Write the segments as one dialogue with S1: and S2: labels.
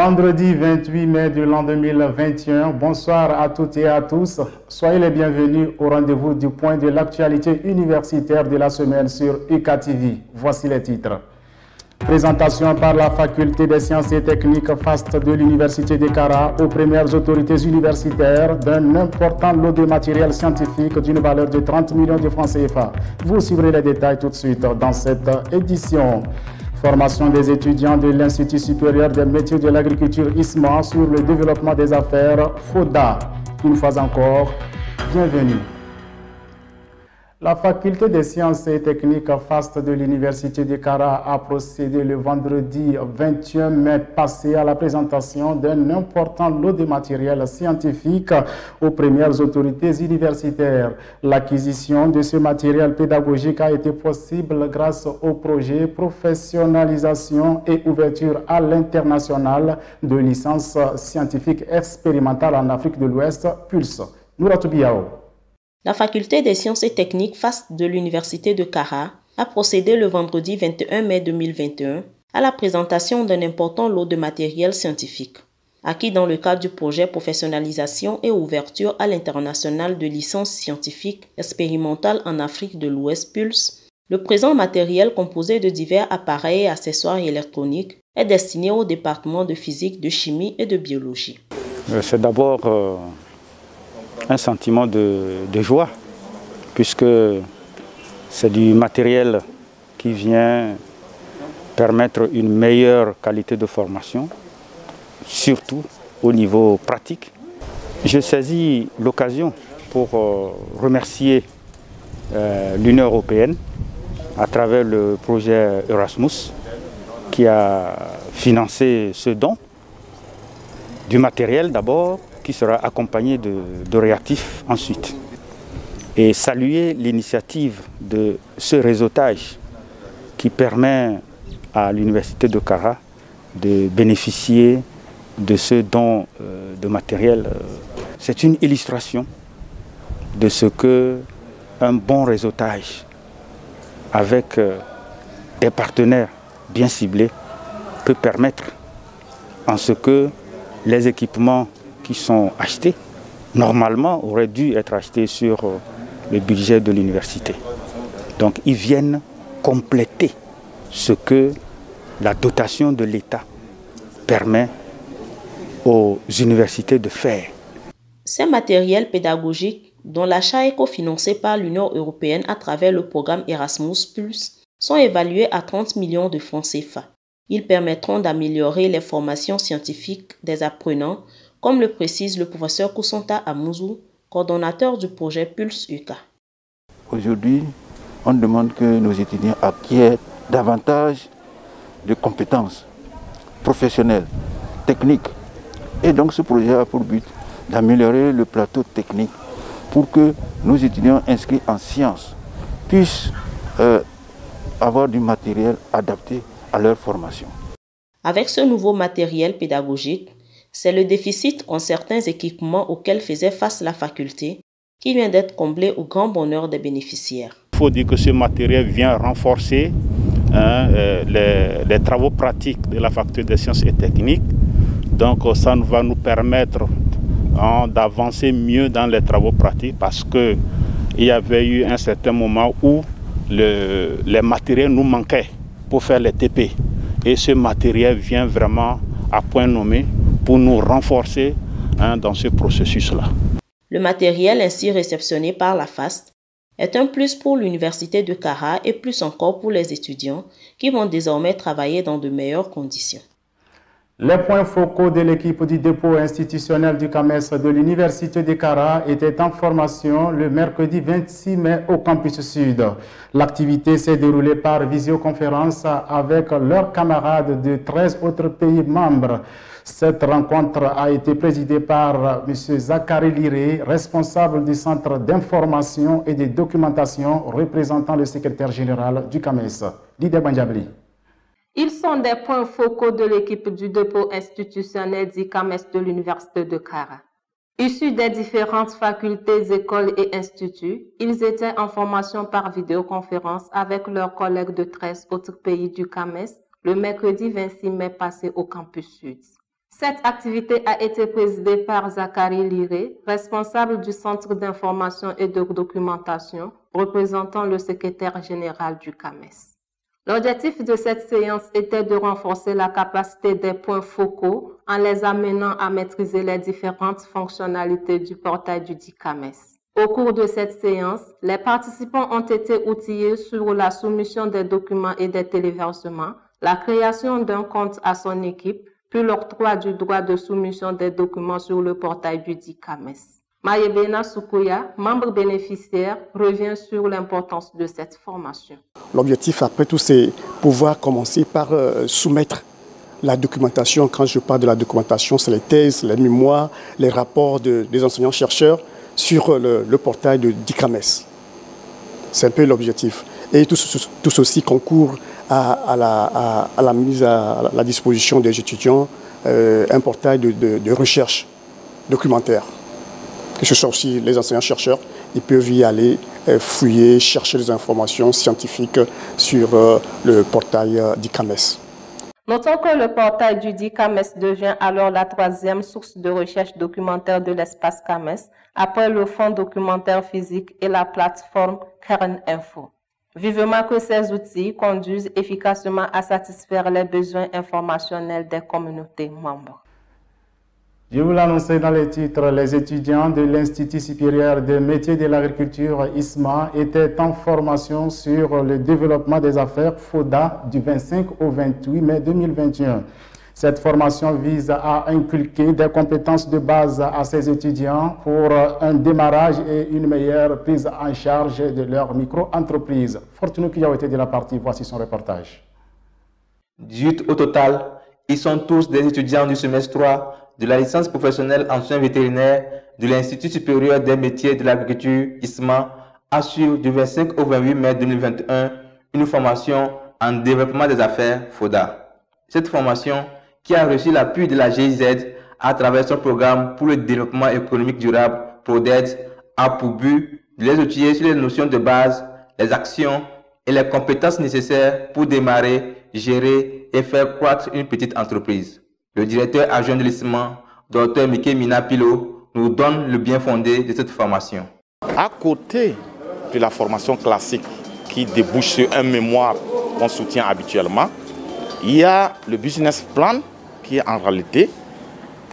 S1: Vendredi 28 mai de l'an 2021, bonsoir à toutes et à tous. Soyez les bienvenus au rendez-vous du point de l'actualité universitaire de la semaine sur UKTV. Voici les titres. Présentation par la Faculté des sciences et techniques FAST de l'Université de Kara aux premières autorités universitaires d'un important lot de matériel scientifique d'une valeur de 30 millions de francs CFA. Vous suivrez les détails tout de suite dans cette édition. Formation des étudiants de l'Institut supérieur des métiers de l'agriculture ISMA sur le développement des affaires FODA. Une fois encore, bienvenue. La Faculté des sciences et techniques FAST de l'Université de Kara a procédé le vendredi 21 mai passé à la présentation d'un important lot de matériel scientifique aux premières autorités universitaires. L'acquisition de ce matériel pédagogique a été possible grâce au projet Professionnalisation et ouverture à l'international de licence scientifique expérimentale en Afrique de l'Ouest, PULSE. Nouratou Biao.
S2: La Faculté des sciences et techniques FAST de l'Université de Kara a procédé le vendredi 21 mai 2021 à la présentation d'un important lot de matériel scientifique, acquis dans le cadre du projet Professionnalisation et ouverture à l'international de licence scientifique expérimentale en Afrique de l'Ouest PULSE. Le présent matériel, composé de divers appareils et accessoires électroniques, est destiné au département de physique, de chimie et de biologie.
S3: C'est d'abord un sentiment de joie, puisque c'est du matériel qui vient permettre une meilleure qualité de formation, surtout au niveau pratique. Je saisis l'occasion pour remercier l'Union européenne à travers le projet Erasmus qui a financé ce don du matériel d'abord, qui sera accompagné de réactifs ensuite. Et saluer l'initiative de ce réseautage qui permet à l'Université de Kara de bénéficier de ce don de matériel. C'est une illustration de ce que un bon réseautage avec des partenaires bien ciblés peut permettre, en ce que les équipements qui sont achetés, normalement, auraient dû être achetés sur le budget de l'université. Donc, ils viennent compléter ce que la dotation de l'État permet aux universités de faire.
S2: Ces matériels pédagogiques, dont l'achat est cofinancé par l'Union européenne à travers le programme Erasmus+, sont évalués à 30 millions de francs CFA. Ils permettront d'améliorer les formations scientifiques des apprenants, comme le précise le professeur Koussanta Amouzou, coordonnateur du projet PULSE UK.
S4: Aujourd'hui, on demande que nos étudiants acquièrent davantage de compétences professionnelles, techniques. Et donc ce projet a pour but d'améliorer le plateau technique pour que nos étudiants inscrits en sciences puissent avoir du matériel adapté à leur formation.
S2: Avec ce nouveau matériel pédagogique, c'est le déficit en certains équipements auxquels faisait face la faculté qui vient d'être comblé au grand bonheur des bénéficiaires.
S3: Il faut dire que ce matériel vient renforcer les travaux pratiques de la faculté des sciences et techniques. Donc ça va nous permettre d'avancer mieux dans les travaux pratiques, parce qu'il y avait eu un certain moment où les matériels nous manquaient pour faire les TP. Et ce matériel vient vraiment à point nommé pour nous renforcer dans ce processus-là.
S2: Le matériel ainsi réceptionné par la FAST est un plus pour l'Université de Kara et plus encore pour les étudiants qui vont désormais travailler dans de meilleures conditions.
S1: Les points focaux de l'équipe du dépôt institutionnel du CAMES de l'Université de Kara étaient en formation le mercredi 26 mai au campus sud. L'activité s'est déroulée par visioconférence avec leurs camarades de 13 autres pays membres. Cette rencontre a été présidée par M. Zachary Liré, responsable du Centre d'information et de documentation représentant le secrétaire général du CAMES, Didier Banjabli.
S5: Ils sont des points focaux de l'équipe du dépôt institutionnel du CAMES de l'Université de Kara. Issus des différentes facultés, écoles et instituts, ils étaient en formation par vidéoconférence avec leurs collègues de 13 autres pays du CAMES le mercredi 26 mai passé au campus sud. Cette activité a été présidée par Zachary Liré, responsable du Centre d'information et de documentation, représentant le secrétaire général du CAMES. L'objectif de cette séance était de renforcer la capacité des points focaux en les amenant à maîtriser les différentes fonctionnalités du portail du CAMES. Au cours de cette séance, les participants ont été outillés sur la soumission des documents et des téléversements, la création d'un compte à son équipe, puis l'octroi du droit de soumission des documents sur le portail du CAMES. Mayebena Soukouya, membre bénéficiaire, revient sur l'importance de cette formation.
S6: L'objectif après tout, c'est pouvoir commencer par soumettre la documentation. Quand je parle de la documentation, c'est les thèses, les mémoires, les rapports des enseignants-chercheurs sur le portail de CAMES. C'est un peu l'objectif. Et tout ceci concourt à la mise à la disposition des étudiants un portail de recherche documentaire. Que ce soit aussi les enseignants-chercheurs, ils peuvent y aller fouiller, chercher des informations scientifiques sur le portail CAMES.
S5: Notons que le portail du CAMES devient alors la troisième source de recherche documentaire de l'espace CAMES, après le fonds documentaire physique et la plateforme Kern Info. Vivement que ces outils conduisent efficacement à satisfaire les besoins informationnels des communautés membres.
S1: Je vous l'annonçais dans les titres, les étudiants de l'Institut supérieur des métiers de l'agriculture ISMA étaient en formation sur le développement des affaires FODA du 25 au 28 mai 2021. Cette formation vise à inculquer des compétences de base à ces étudiants pour un démarrage et une meilleure prise en charge de leur micro-entreprise. Fortuné Kiyaouete de la partie, voici son reportage.
S7: 18 au total, ils sont tous des étudiants du semestre 3 de la licence professionnelle en soins vétérinaires de l'Institut supérieur des métiers de l'agriculture ISMA assure du 25 au 28 mai 2021 une formation en développement des affaires FODA. Cette formation, qui a reçu l'appui de la GIZ à travers son programme pour le développement économique durable PRODED, a pour but de les outiller sur les notions de base, les actions et les compétences nécessaires pour démarrer, gérer et faire croître une petite entreprise. Le directeur adjoint de l'ISMA, Dr Miké Mina Pilo, nous donne le bien fondé de cette formation.
S8: À côté de la formation classique qui débouche sur un mémoire qu'on soutient habituellement, il y a le business plan qui est en réalité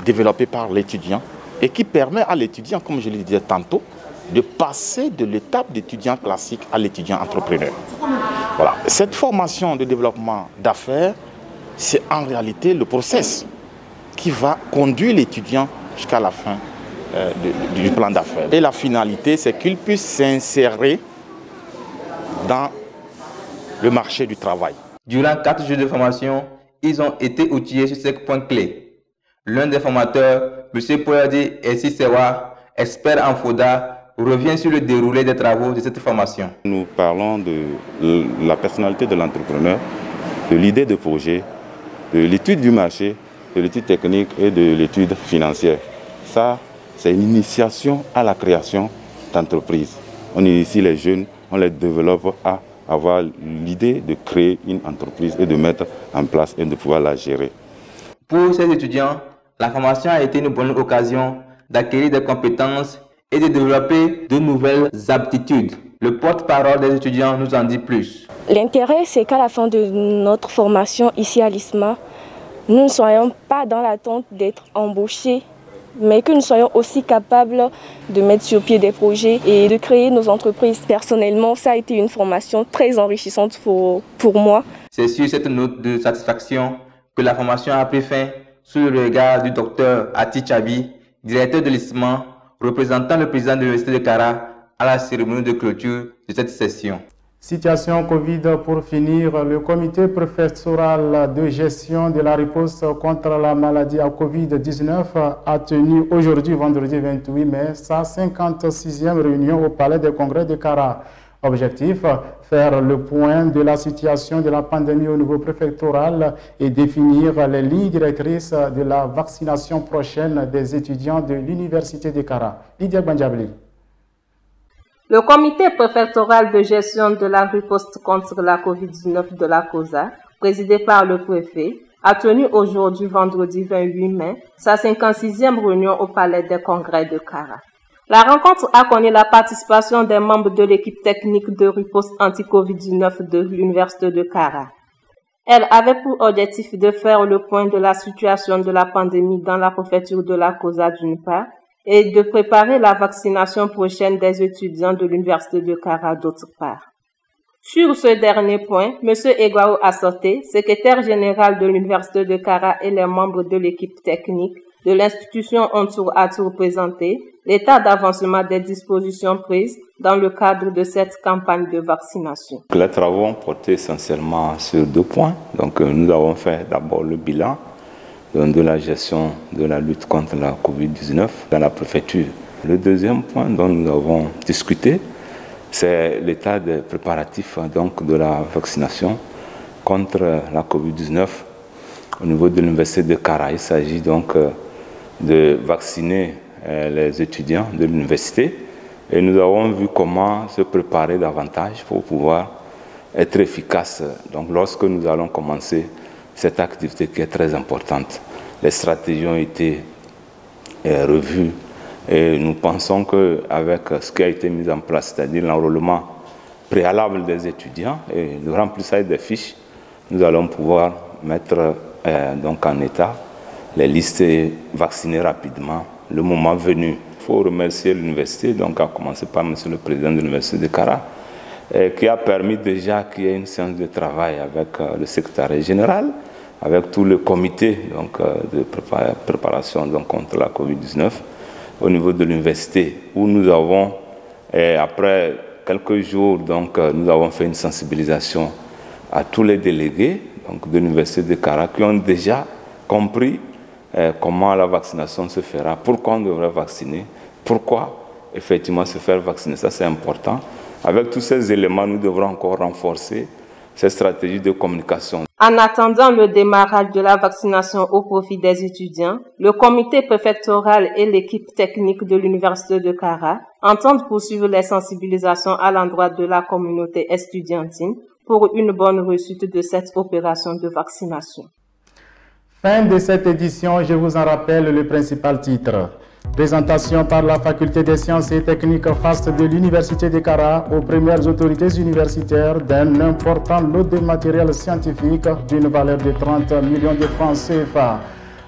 S8: développé par l'étudiant et qui permet à l'étudiant, comme je le disais tantôt, de passer de l'étape d'étudiant classique à l'étudiant entrepreneur. Voilà. Cette formation de développement d'affaires, c'est en réalité le process qui va conduire l'étudiant jusqu'à la fin du plan d'affaires. Et la finalité, c'est qu'il puisse s'insérer dans le marché du travail.
S7: Durant 4 jours de formation, ils ont été outillés sur 5 points clés. L'un des formateurs, M. Poyadi Essi-Sewa, expert en FODA, revient sur le déroulé des travaux de cette formation.
S9: Nous parlons de la personnalité de l'entrepreneur, de l'idée de projet, de l'étude du marché, de l'étude technique et de l'étude financière. Ça, c'est une initiation à la création d'entreprises. On initie les jeunes, on les développe à avoir l'idée de créer une entreprise et de mettre en place et de pouvoir la gérer.
S7: Pour ces étudiants, la formation a été une bonne occasion d'acquérir des compétences et de développer de nouvelles aptitudes. Le porte-parole des étudiants nous en dit plus.
S10: L'intérêt, c'est qu'à la fin de notre formation ici à l'ISMA, nous ne soyons pas dans l'attente d'être embauchés, mais que nous soyons aussi capables de mettre sur pied des projets et de créer nos entreprises. Personnellement, ça a été une formation très enrichissante pour moi.
S7: C'est sur cette note de satisfaction que la formation a pris fin sous le regard du docteur Ati Chabi, directeur de l'ISMA, représentant le président de l'Université de Kara à la cérémonie de clôture de cette session.
S1: Situation Covid pour finir, le comité préfectoral de gestion de la riposte contre la maladie à Covid-19 a tenu aujourd'hui, vendredi 28 mai, sa 56e réunion au Palais des Congrès de Kara. Objectif, faire le point de la situation de la pandémie au niveau préfectoral et définir les lignes directrices de la vaccination prochaine des étudiants de l'Université de Kara. Lydia Bandjabli.
S5: Le comité préfectoral de gestion de la riposte contre la COVID-19 de la COSA, présidé par le préfet, a tenu aujourd'hui, vendredi 28 mai, sa 56e réunion au Palais des Congrès de Kara. La rencontre a connu la participation des membres de l'équipe technique de riposte anti-Covid-19 de l'Université de Kara. Elle avait pour objectif de faire le point de la situation de la pandémie dans la préfecture de la Kosa d'une part et de préparer la vaccination prochaine des étudiants de l'Université de Kara d'autre part. Sur ce dernier point, M. Egwao Assoté, secrétaire général de l'Université de Kara et les membres de l'équipe technique de l'institution ont tour à tour présenté l'état d'avancement des dispositions prises dans le cadre de cette campagne de vaccination.
S9: Les travaux ont porté essentiellement sur 2 points. Donc, nous avons fait d'abord le bilan de la gestion de la lutte contre la Covid-19 dans la préfecture. Le deuxième point dont nous avons discuté, c'est l'état des préparatifs donc, de la vaccination contre la Covid-19 au niveau de l'Université de Kara. Il s'agit donc de vacciner les étudiants de l'université et nous avons vu comment se préparer davantage pour pouvoir être efficace donc, lorsque nous allons commencer cette activité qui est très importante. Les stratégies ont été revues et nous pensons qu'avec ce qui a été mis en place, c'est-à-dire l'enrôlement préalable des étudiants et le remplissage des fiches, nous allons pouvoir mettre donc en état les listes et vacciner rapidement le moment venu. Il faut remercier l'université, donc à commencer par M. le président de l'université de Kara, qui a permis déjà qu'il y ait une séance de travail avec le secrétariat général, avec tout le comité donc, de préparation donc, contre la Covid-19 au niveau de l'université, où nous avons, après quelques jours, donc, nous avons fait une sensibilisation à tous les délégués donc, de l'université de Kara qui ont déjà compris comment la vaccination se fera, pourquoi on devrait vacciner, pourquoi effectivement se faire vacciner, ça c'est important. Avec tous ces éléments, nous devrons encore renforcer ces stratégies de communication.
S5: En attendant le démarrage de la vaccination au profit des étudiants, le comité préfectoral et l'équipe technique de l'Université de Kara entendent poursuivre les sensibilisations à l'endroit de la communauté estudiantine pour une bonne réussite de cette opération de vaccination.
S1: Fin de cette édition, je vous en rappelle le principal titre. Présentation par la Faculté des sciences et techniques FAST de l'Université de Kara aux premières autorités universitaires d'un important lot de matériel scientifique d'une valeur de 30 millions de francs CFA.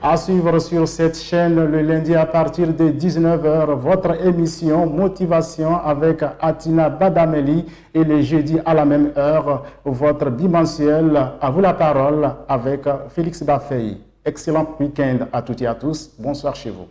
S1: À suivre sur cette chaîne le lundi à partir de 19 h, votre émission Motivation avec Atina Badameli et le jeudi à la même heure, votre bimensuel À vous la parole avec Félix Bafei. Excellent week-end à toutes et à tous. Bonsoir chez vous.